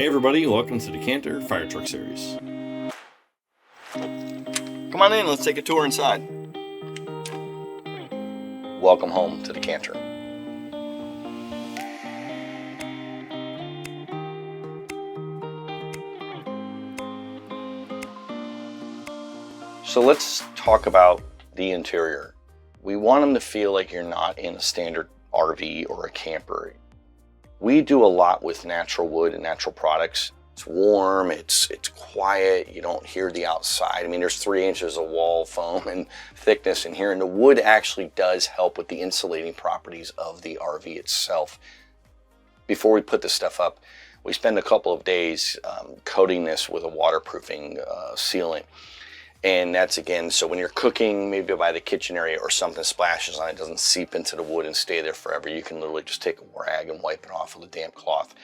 Hey everybody, welcome to the Canter Fire Truck Series. Come on in, let's take a tour inside. Welcome home to the Canter. So let's talk about the interior. We want them to feel like you're not in a standard RV or a camper. We do a lot with natural wood and natural products. It's warm, it's quiet, you don't hear the outside. I mean, there's 3 inches of wall foam and thickness in here, and the wood actually does help with the insulating properties of the RV itself. Before we put this stuff up, we spend a couple of days coating this with a waterproofing sealant. And that's, again, so when you're cooking, maybe by the kitchen area or something splashes on it, doesn't seep into the wood and stay there forever. You can literally just take a rag and wipe it off with a damp cloth.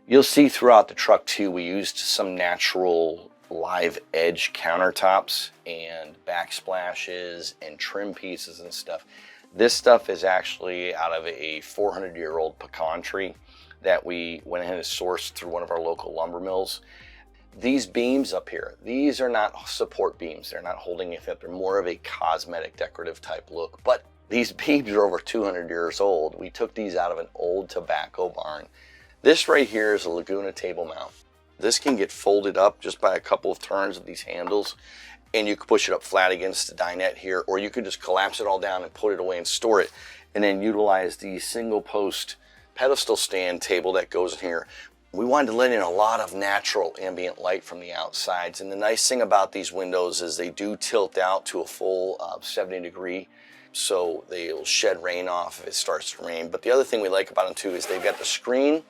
You'll see throughout the truck too, we used some natural live edge countertops and backsplashes and trim pieces and stuff. This stuff is actually out of a 400-year-old pecan tree that we went ahead and sourced through one of our local lumber mills. These beams up here, these are not support beams. They're not holding it up. They're more of a cosmetic decorative type look. But these beams are over 200 years old. We took these out of an old tobacco barn. This right here is a Laguna table mount. This can get folded up just by a couple of turns of these handles, and you can push it up flat against the dinette here, or you could just collapse it all down and put it away and store it, and then utilize the single post pedestal stand table that goes in here. We wanted to let in a lot of natural ambient light from the outsides, and the nice thing about these windows is they do tilt out to a full 70 degree, so they'll shed rain off if it starts to rain. But the other thing we like about them too is they've got the screen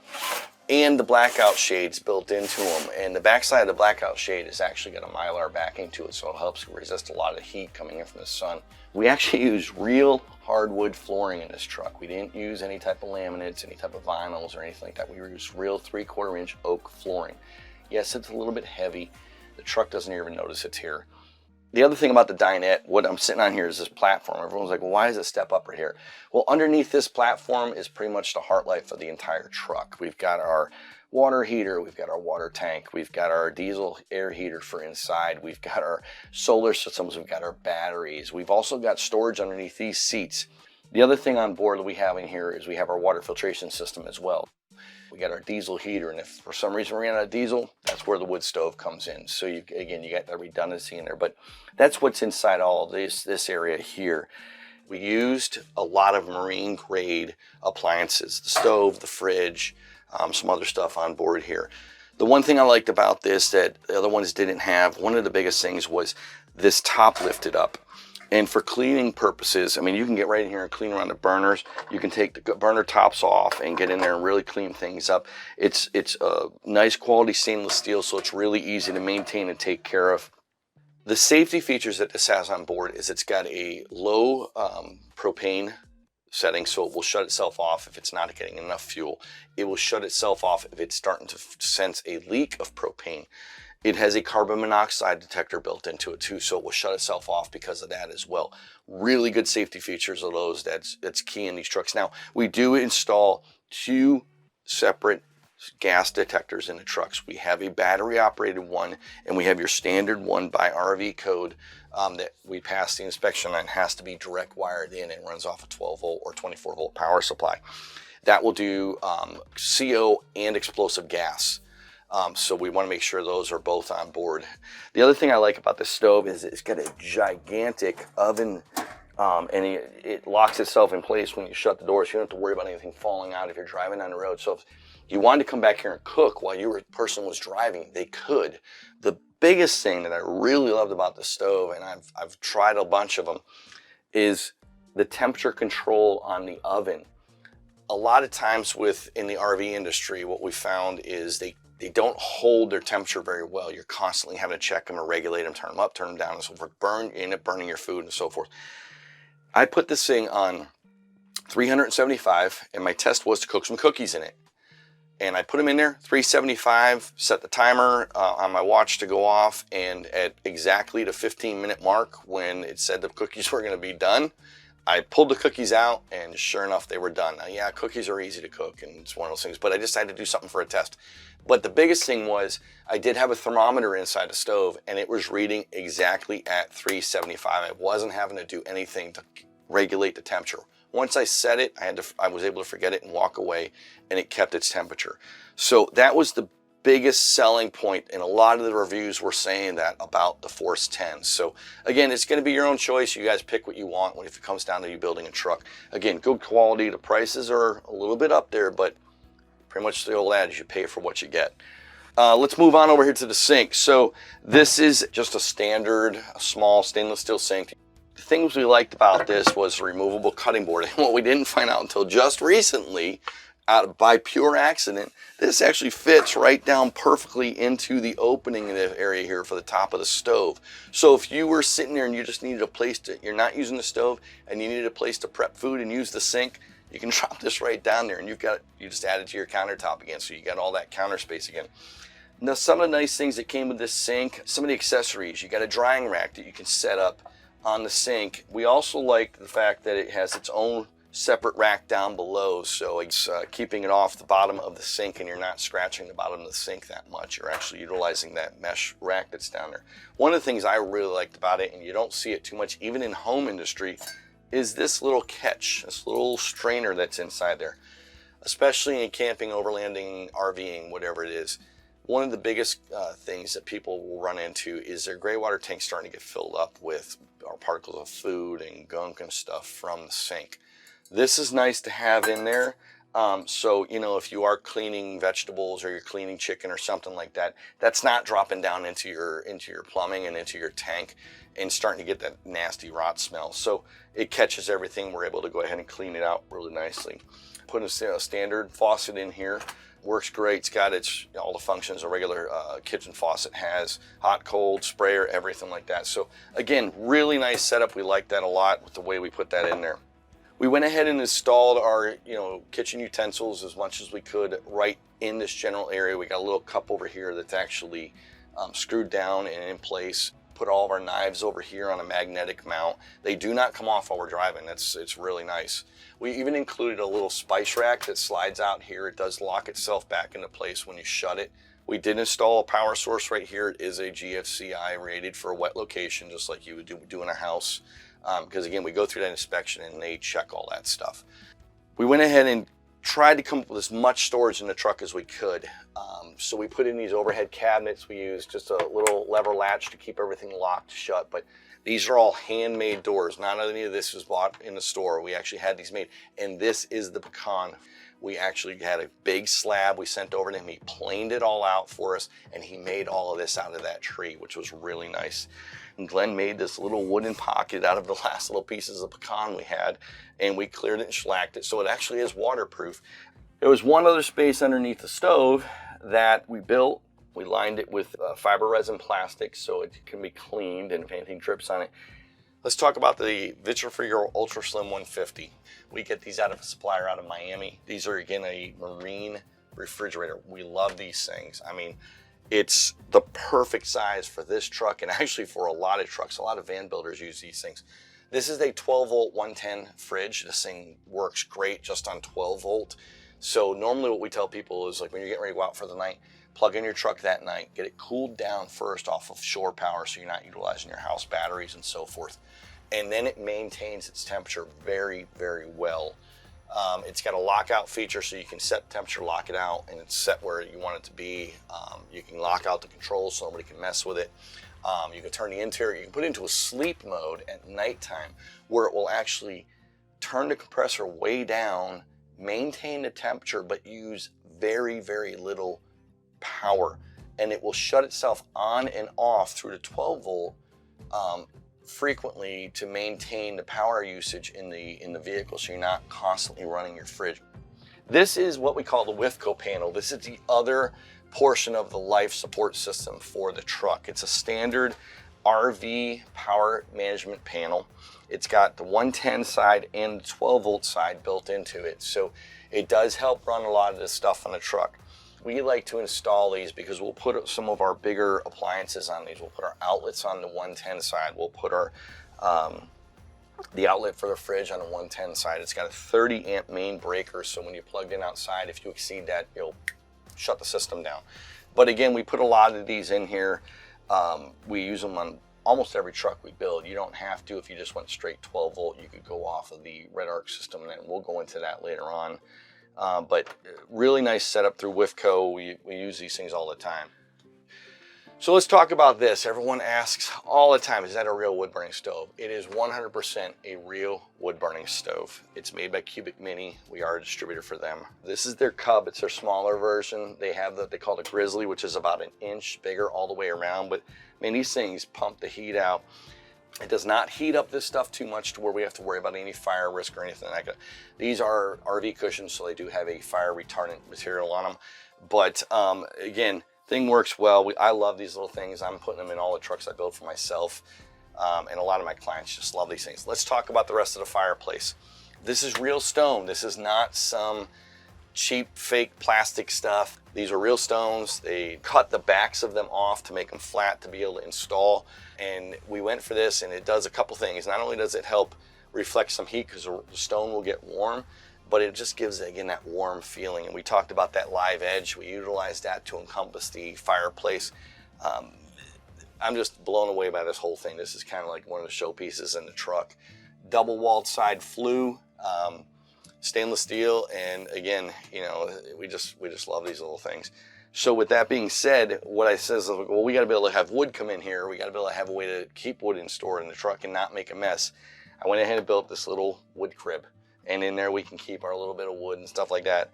and the blackout shades built into them, and the backside of the blackout shade has actually got a Mylar backing to it, so it helps resist a lot of heat coming in from the sun. We actually use real hardwood flooring in this truck. We didn't use any type of laminates, any type of vinyls or anything like that. We used real 3/4 inch oak flooring. Yes, it's a little bit heavy. The truck doesn't even notice it's here. The other thing about the dinette, what I'm sitting on here is this platform. Everyone's like, well, why is it step up right here? Well, underneath this platform is pretty much the heart life of the entire truck. We've got our water heater, we've got our water tank, we've got our diesel air heater for inside, we've got our solar systems, we've got our batteries, we've also got storage underneath these seats. The other thing on board that we have in here is we have our water filtration system as well. We got our diesel heater, and if for some reason we ran out of diesel, that's where the wood stove comes in. So you got that redundancy in there, but that's what's inside all of this area here. We used a lot of marine grade appliances, the stove, the fridge, some other stuff on board here. The one thing I liked about this that the other ones didn't have, one of the biggest things was this top lifted up. And for cleaning purposes, I mean, you can get right in here and clean around the burners. You can take the burner tops off and get in there and really clean things up. It's a nice quality stainless steel, so it's really easy to maintain and take care of. The safety features that this has on board is it's got a low propane setting, so it will shut itself off if it's not getting enough fuel. It will shut itself off if it's starting to sense a leak of propane. It has a carbon monoxide detector built into it too, so it will shut itself off because of that as well. Really good safety features of those. That's key in these trucks. Now, we do install 2 separate gas detectors in the trucks. We have a battery operated one, and we have your standard one by RV code that we pass the inspection on. It has to be direct wired in and runs off a 12 volt or 24 volt power supply. That will do CO and explosive gas. So we want to make sure those are both on board. The other thing I like about this stove is it's got a gigantic oven, and it locks itself in place when you shut the door, so you don't have to worry about anything falling out if you're driving on the road. So if you wanted to come back here and cook while your person was driving, they could. The biggest thing that I really loved about the stove, and I've tried a bunch of them, is the temperature control on the oven. A lot of times in the RV industry, what we found is they don't hold their temperature very well. You're constantly having to check them or regulate them, turn them up, turn them down, and so forth. You end up burning your food and so forth. I put this thing on 375, and my test was to cook some cookies in it. And I put them in there, 375, set the timer on my watch to go off, and at exactly the 15-minute mark when it said the cookies were going to be done, I pulled the cookies out, and sure enough, they were done. Now, yeah, cookies are easy to cook, and it's one of those things, but I decided to do something for a test. But the biggest thing was I did have a thermometer inside the stove, and it was reading exactly at 375. I wasn't having to do anything to regulate the temperature. Once I set it, I was able to forget it and walk away, and it kept its temperature. So that was the biggest selling point, and a lot of the reviews were saying that about the Force 10. So again, it's going to be your own choice. You guys pick what you want when if it comes down to you building a truck. Again, good quality. The prices are a little bit up there, but pretty much the old adage, you pay for what you get. Let's move on over here to the sink. So this is just a standard, small stainless steel sink. The things we liked about this was the removable cutting board. And what we didn't find out until just recently, by pure accident, this actually fits right down perfectly into the opening in the area here for the top of the stove. So if you were sitting there and you just needed a place to, you're not using the stove and you needed a place to prep food and use the sink, you can drop this right down there and you just add it to your countertop again. So you got all that counter space again. Now, some of the nice things that came with this sink, some of the accessories, you got a drying rack that you can set up on the sink. We also like the fact that it has its own separate rack down below, so it's keeping it off the bottom of the sink, and you're not scratching the bottom of the sink that much. You're actually utilizing that mesh rack that's down there. One of the things I really liked about it, and you don't see it too much even in home industry, is this little catch, this little strainer that's inside there, especially in camping, overlanding, RVing, whatever it is. One of the biggest things that people will run into is their gray water tank starting to get filled up with particles of food and gunk and stuff from the sink. This is nice to have in there. So, you know, if you are cleaning vegetables or you're cleaning chicken or something like that, that's not dropping down into your plumbing and into your tank and starting to get that nasty rot smell. So it catches everything. We're able to go ahead and clean it out really nicely. Putting a standard faucet in here works great. It's got all the functions a regular kitchen faucet has: hot, cold, sprayer, everything like that. So again, really nice setup. We like that a lot with the way we put that in there. We went ahead and installed our, kitchen utensils as much as we could right in this general area. We got a little cup over here that's actually screwed down and in place. Put all of our knives over here on a magnetic mount. They do not come off while we're driving. It's really nice. We even included a little spice rack that slides out here. It does lock itself back into place when you shut it. We did install a power source right here. It is a GFCI rated for a wet location, just like you would do in a house. Because again, we go through that inspection and they check all that stuff. We went ahead and tried to come up with as much storage in the truck as we could. So we put in these overhead cabinets. We used just a little lever latch to keep everything locked shut, but these are all handmade doors. Not any of this was bought in the store. We actually had these made, and this is the pecan. We actually had a big slab we sent over to him. He planed it all out for us, and he made all of this out of that tree, which was really nice. And Glenn made this little wooden pocket out of the last little pieces of pecan we had, and we cleared it and shellacked it, so it actually is waterproof. There was one other space underneath the stove that we built. We lined it with fiber resin plastic so it can be cleaned, and if anything drips on it. Let's talk about the Vitrifrigo Ultra Slim 150. We get these out of a supplier out of Miami. These are, again, a marine refrigerator. We love these things. I mean, it's the perfect size for this truck, and actually for a lot of trucks. A lot of van builders use these things. This is a 12 volt 110 fridge. This thing works great just on 12 volt. So normally what we tell people is, like, when you're getting ready to go out for the night, plug in your truck that night, get it cooled down first off of shore power so you're not utilizing your house batteries and so forth. And then it maintains its temperature very, very well. It's got a lockout feature so you can set the temperature, lock it out, and it's set where you want it to be. You can lock out the controls so nobody can mess with it. You can turn the interior, you can put it into a sleep mode at nighttime where it will actually turn the compressor way down, maintain the temperature, but use very, very little power. And it will shut itself on and off through the 12 volt frequently to maintain the power usage in the vehicle so you're not constantly running your fridge. This is what we call the Withco panel. This is the other portion of the life support system for the truck. It's a standard RV power management panel. It's got the 110 side and the 12 volt side built into it. So it does help run a lot of this stuff on the truck. We like to install these because we'll put some of our bigger appliances on these. We'll put our outlets on the 110 side. We'll put our The outlet for the fridge on the 110 side, it's got a 30 amp main breaker, so when you plugged in outside, if you exceed that, it'll shut the system down. But again, we put a lot of these in here. We use them on almost every truck we build. You don't have to. If you just went straight 12 volt, you could go off of the Red Arc system, and we'll go into that later on. But really nice setup through WIFCO. We use these things all the time. So let's talk about this. Everyone asks all the time, is that a real wood burning stove? It is 100% a real wood burning stove. It's made by Cubic Mini. We are a distributor for them. This is their Cub. It's their smaller version. They have they call it Grizzly, which is about an inch bigger all the way around. But man, these things pump the heat out. It does not heat up this stuff too much to where we have to worry about any fire risk or anything like that. These are RV cushions, so they do have a fire retardant material on them. But again, thing works well. I love these little things. I'm putting them in all the trucks I build for myself. And a lot of my clients just love these things. Let's talk about the rest of the fireplace. This is real stone. This is not some cheap fake plastic stuff. These are real stones. They cut the backs of them off to make them flat to be able to install. And we went for this, and it does a couple things. Not only does it help reflect some heat because the stone will get warm, but it just gives, again, that warm feeling. And we talked about that live edge. We utilized that to encompass the fireplace. I'm just blown away by this whole thing. This is kind of like one of the showpieces in the truck. Double walled side flue, stainless steel, and again, you know, we just love these little things. So with that being said, what I says, well, we got to be able to have wood come in here. We got to be able to have a way to keep wood in store in the truck and not make a mess. I went ahead and built this little wood crib. And in there we can keep our little bit of wood and stuff like that.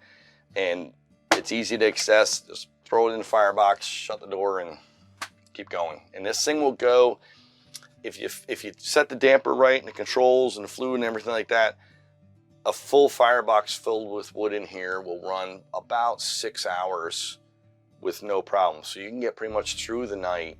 And it's easy to access. Just throw it in the firebox, shut the door, and keep going. And this thing will go, if you set the damper right and the controls and the fluid and everything like that, a full firebox filled with wood in here will run about 6 hours with no problem. So you can get pretty much through the night,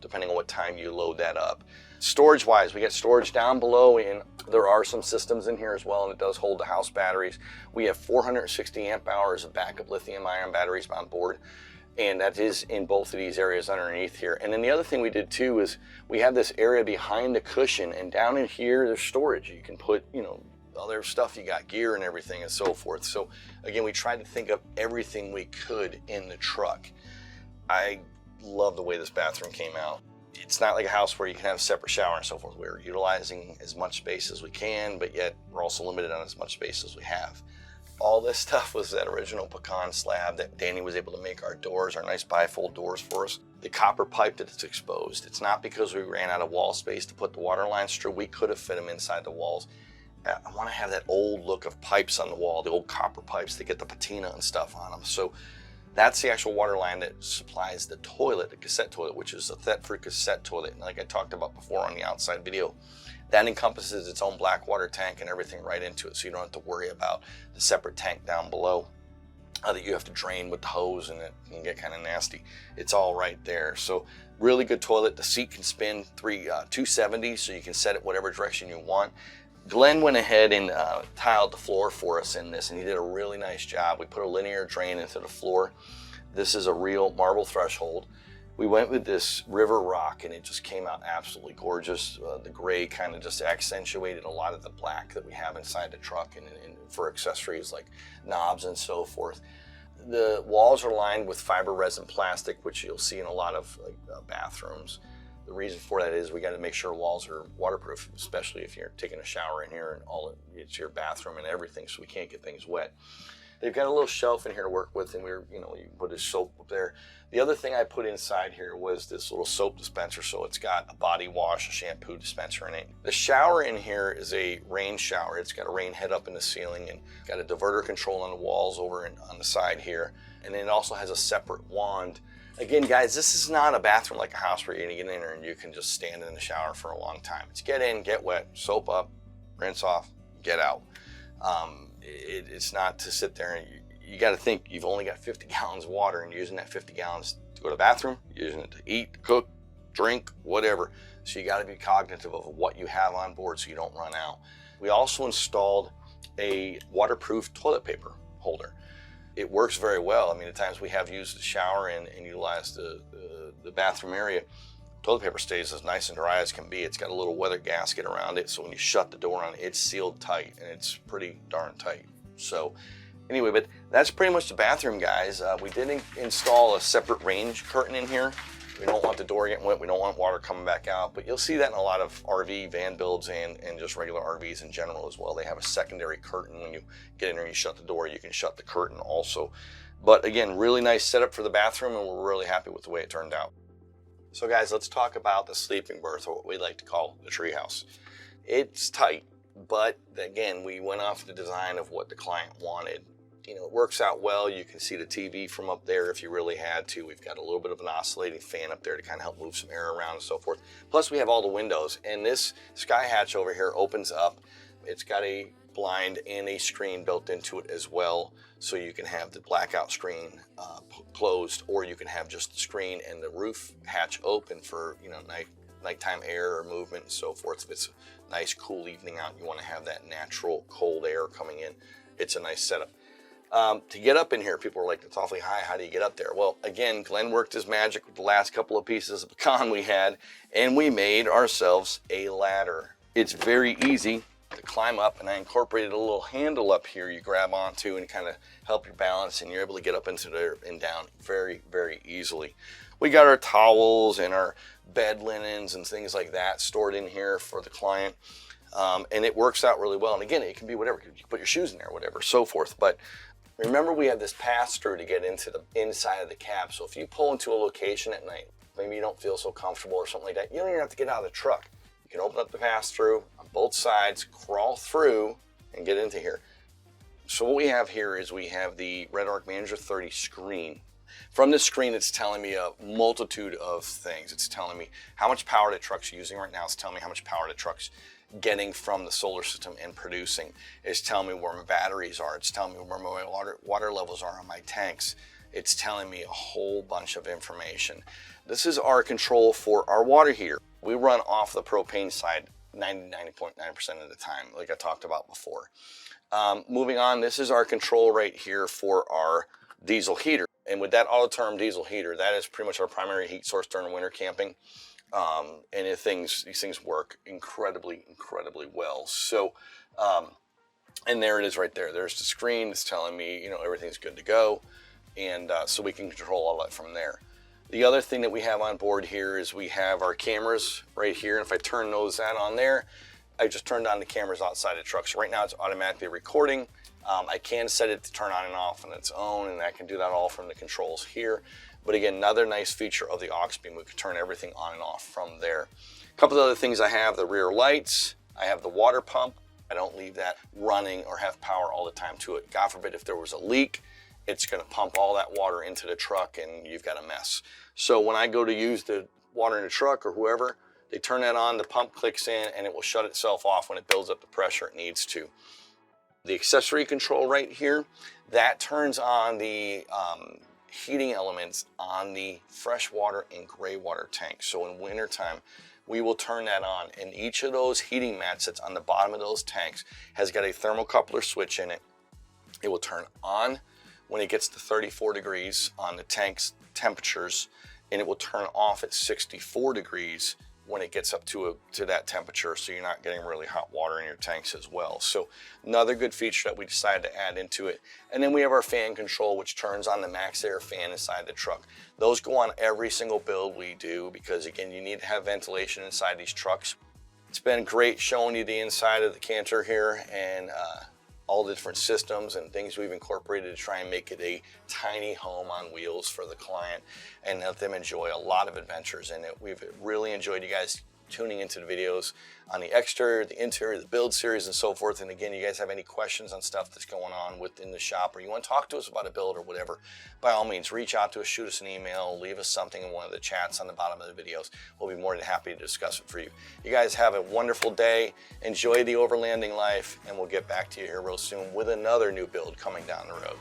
depending on what time you load that up. Storage wise, we got storage down below, and there are some systems in here as well, and it does hold the house batteries. We have 460 amp hours of backup lithium ion batteries on board, and that is in both of these areas underneath here. And then the other thing we did too is we have this area behind the cushion, and down in here there's storage. You can put, you know, other stuff, you got gear and everything and so forth. So again, we tried to think of everything we could in the truck. I love the way this bathroom came out. It's not like a house where you can have a separate shower and so forth. We're utilizing as much space as we can, but yet we're also limited on as much space as we have. All this stuff was that original pecan slab that Danny was able to make our doors, our nice bifold doors for us. The copper pipe that's exposed, it's not because we ran out of wall space to put the water lines through. We could have fit them inside the walls. I want to have that old look of pipes on the wall, the old copper pipes that get the patina and stuff on them. So that's the actual water line that supplies the toilet, the cassette toilet, which is a Thetford cassette toilet. And like I talked about before on the outside video, that encompasses its own black water tank and everything right into it. So you don't have to worry about the separate tank down below that you have to drain with the hose, and it can get kind of nasty. It's all right there. So really good toilet. The seat can spin 270, so you can set it whatever direction you want. Glenn went ahead and tiled the floor for us in this, and he did a really nice job. We put a linear drain into the floor. This is a real marble threshold. We went with this river rock, and it just came out absolutely gorgeous. The gray kind of just accentuated a lot of the black that we have inside the truck, and for accessories like knobs and so forth. The walls are lined with fiber resin plastic, which you'll see in a lot of bathrooms. The reason for that is we got to make sure walls are waterproof, especially if you're taking a shower in here and it's your bathroom and everything, so we can't get things wet. They've got a little shelf in here to work with, and you put a soap up there. The other thing I put inside here was this little soap dispenser, so it's got a body wash, a shampoo dispenser in it. The shower in here is a rain shower. It's got a rain head up in the ceiling and got a diverter control on the walls over on the side here. And then it also has a separate wand. Again, guys, this is not a bathroom like a house where you're gonna get in there and you can just stand in the shower for a long time. It's get in, get wet, soap up, rinse off, get out. It's not to sit there and you got to think you've only got 50 gallons of water, and you're using that 50 gallons to go to the bathroom, you're using it to eat, cook, drink, whatever. So you got to be cognitive of what you have on board so you don't run out. We also installed a waterproof toilet paper holder. It works very well. I mean, at times we have used the shower and utilized the bathroom area. Toilet paper stays as nice and dry as can be. It's got a little weather gasket around it, so when you shut the door on it, it's sealed tight, and it's pretty darn tight. So anyway, but that's pretty much the bathroom, guys. We did install a separate range curtain in here. We don't want the door getting wet. We don't want water coming back out, but you'll see that in a lot of RV van builds and just regular RVs in general as well. They have a secondary curtain. When you get in there and you shut the door, you can shut the curtain also. But again, really nice setup for the bathroom, and we're really happy with the way it turned out. So guys, let's talk about the sleeping berth, or what we like to call the treehouse. It's tight, but again, we went off the design of what the client wanted. You know, it works out well. You can see the TV from up there if you really had to. We've got a little bit of an oscillating fan up there to kind of help move some air around and so forth. Plus we have all the windows, and this sky hatch over here opens up. It's got a blind and a screen built into it as well, so you can have the blackout screen closed, or you can have just the screen and the roof hatch open for, you know, nighttime air or movement and so forth. If it's a nice cool evening out, you want to have that natural cold air coming in. It's a nice setup. To get up in here, people are like, it's awfully high. How do you get up there? Well, again, Glenn worked his magic with the last couple of pieces of pecan we had, and we made ourselves a ladder. It's very easy to climb up, and I incorporated a little handle up here you grab onto and kind of help your balance, and you're able to get up into there and down very, very easily. We got our towels and our bed linens and things like that stored in here for the client. And it works out really well. And again, it can be whatever. You can put your shoes in there, whatever, so forth. But remember, we have this pass-through to get into the inside of the cab. So if you pull into a location at night, maybe you don't feel so comfortable or something like that, you don't even have to get out of the truck. You can open up the pass-through on both sides, crawl through, and get into here. So what we have here is we have the Red Arc Manager 30 screen. From this screen, it's telling me a multitude of things. It's telling me how much power the truck's using right now. It's telling me how much power the truck's getting from the solar system and producing. It's telling me where my batteries are. It's telling me where my water levels are on my tanks. It's telling me a whole bunch of information. This is our control for our water heater. We run off the propane side 90.9% of the time, like I talked about before. Moving on, this is our control right here for our diesel heater. And with that auto-term diesel heater, that is pretty much our primary heat source during winter camping. And these things work incredibly well. So, and there it is right there. There's the screen. It's telling me, you know, everything's good to go. And so we can control all that from there. The other thing that we have on board here is we have our cameras right here. And if I turn that on there, I just turned on the cameras outside the truck. So right now it's automatically recording. I can set it to turn on and off on its own, and I can do that all from the controls here. But again, another nice feature of the aux beam, we can turn everything on and off from there. A couple of other things I have: the rear lights, I have the water pump. I don't leave that running or have power all the time to it. God forbid if there was a leak, it's gonna pump all that water into the truck and you've got a mess. So when I go to use the water in the truck or whoever, they turn that on, the pump clicks in, and it will shut itself off when it builds up the pressure it needs to. The accessory control right here, that turns on the heating elements on the freshwater and gray water tanks. So in wintertime, we will turn that on, and each of those heating mats that's on the bottom of those tanks has got a thermocoupler switch in it. It will turn on when it gets to 34 degrees on the tank's temperatures, and it will turn off at 64 degrees when it gets up to that temperature, so you're not getting really hot water in your tanks as well. So another good feature that we decided to add into it. And then we have our fan control, which turns on the max air fan inside the truck. Those go on every single build we do because, again, you need to have ventilation inside these trucks. It's been great showing you the inside of the Canter here, and all the different systems and things we've incorporated to try and make it a tiny home on wheels for the client and let them enjoy a lot of adventures in it. We've really enjoyed you guys tuning into the videos on the exterior, the interior, the build series, and so forth. And again, you guys have any questions on stuff that's going on within the shop, or you want to talk to us about a build or whatever, by all means, reach out to us, shoot us an email, leave us something in one of the chats on the bottom of the videos. We'll be more than happy to discuss it for you. You guys have a wonderful day. Enjoy the overlanding life, and we'll get back to you here real soon with another new build coming down the road.